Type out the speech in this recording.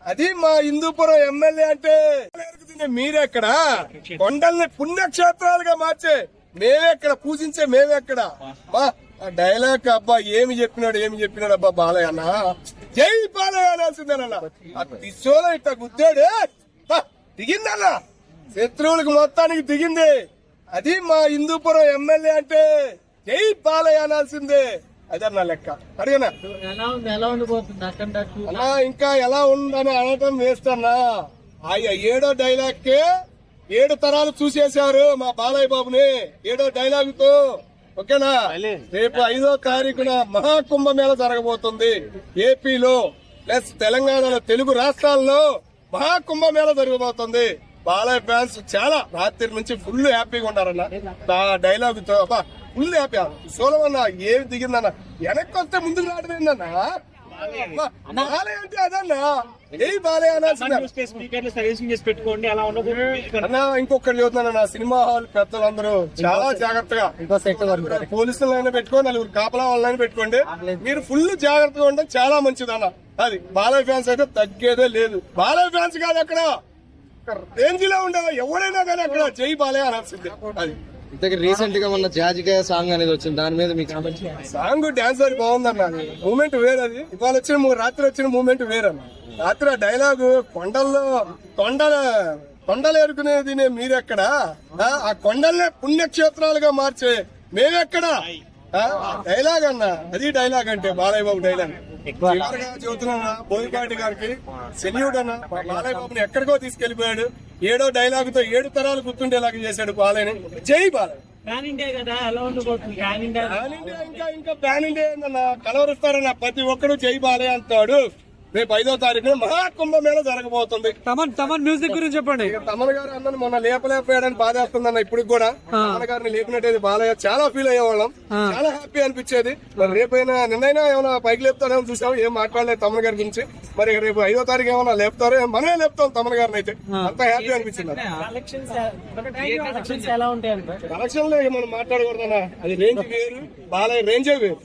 అది మా హిందూపురం ఎమ్మెల్యే అంటే మీరెక్కడ కొండల్ని పుణ్యక్షేత్రాలుగా మార్చే మేమెక్కడ పూజించే మేమెక్కడ డైలాగ్ అబ్బా ఏమి చెప్పినాడు అబ్బా బాలయ్య అన్న జై బాలయ్య అనాల్సిందేనన్న దిశలో ఇట్లా గుద్దాడు దిగిందన్న శత్రువులకు మొత్తానికి దిగింది. అది మా హిందూపురం ఎమ్మెల్యే అంటే జై బాలయ్య అనాల్సిందే. అదన్నా లెక్క అడిగనా అన్నా ఇంకా ఎలా ఉందని అనటం వేస్తన్నా. ఆ 7వ డైలాగ్కే 7 తరాలు చూసేశారు మా బాలయ్య బాబుని 7వ డైలాగ్ తో. ఓకేనా? రేపు 5వ తారీఖున మహాకుంభమేళ జరగబోతుంది ఏపీలో ప్లస్ తెలంగాణలో తెలుగు రాష్ట్రాల్లో మహాకుంభమేళ జరగబోతుంది. బాలయ్య ఫ్యాన్స్ చాలా రాత్రి నుంచి ఫుల్ హ్యాపీగా ఉన్నారన్న ఆ డైలాగ్ తో. Full happy. సోలమన్నా ఏమి దిగిందన్న వెనక్కి వస్తే ముందుకు రావడం బాలయ్య అంటే అదన్నా ఏ బాలయ్య అన్నా. ఇంకొకటి చెబుతున్నాను, సినిమా హాల్ పెద్దలందరూ చాలా జాగ్రత్తగా పోలీసులైనా పెట్టుకోండి, నలుగురు కాపలా వాళ్ళైనా పెట్టుకోండి. మీరు ఫుల్ జాగ్రత్తగా ఉండడం చాలా మంచిది అన్న. అది బాలయ్య ఫ్యాన్స్ అయితే తగ్గేదే లేదు. బాలయ్య ఫ్యాన్స్ కాదు అక్కడ రేంజ్ లో ఉండవు ఎవరైనా కానీ అక్కడ జై బాలయ్య అనాల్సిందే. అది రీసెంట్ గా ఉన్న జాజికాయ సాంగ్ అనేది వచ్చింది, దాని మీద మీకు సాంగ్ డాన్స్ అది బాగుందన్న. మూమెంట్ వేరు. అది ఇవాళ రాత్రి వచ్చిన మూమెంట్ వేరన్న. రాత్రి ఆ డైలాగు కొండలు ఎరుకునేది మీరెక్కడ, ఆ కొండల్నే పుణ్యక్షేత్రాలుగా మార్చే మేమెక్కడ డైలాగ్ అన్న. అది డైలాగ్ అంటే బాలయ్య బాబు డైలాగ్. చెబుతున్నా బోయపాటి గారికి సెల్యూట్ అన్న. బాలయ్య బాబుని ఎక్కడికో తీసుకెళ్లిపోయాడు. 7వ డైలాగ్ తో 7 తరాలు గుర్తుండేలాగా చేశాడు బాలయ్యని. జై బాలయ్య. ఇంకా ప్యాన్ ఇండియా ఏందన్న, కలవరుస్తారన్న ప్రతి ఒక్కరు జై బాలయ్య అంటాడు. రేపు 5వ తారీఖున మహాకుంభమేళ జరగబోతుంది. తమన్ మ్యూజిక్ గురించి చెప్పండి. తమన్ గారు అన్నది మొన్న లేపలేకపోయాడని బాధేస్తుందన్న. ఇప్పుడు కూడా తమన్ గారిని లేపినట్టేది బాలయ్య చాలా ఫీల్ అయ్యేవాళ్ళం, చాలా హ్యాపీ అనిపించేది. మరి రేపైనా నిన్నైనా ఏమైనా పైకి లేపుతారేమో చూసాం, ఏం మాట్లాడలేదు తమన్ గారి గురించి. మరి రేపు 5వ తారీఖు ఏమైనా లేపుతారో, మనమే లేపుతాం తమన్ గారిని. అయితే అంత హ్యాపీ అనిపించింది. కలెక్షన్ లో మనం మాట్లాడకూడదన్నా, అది రేంజ్ వేరు, బాలయ్య రేంజే వేరు.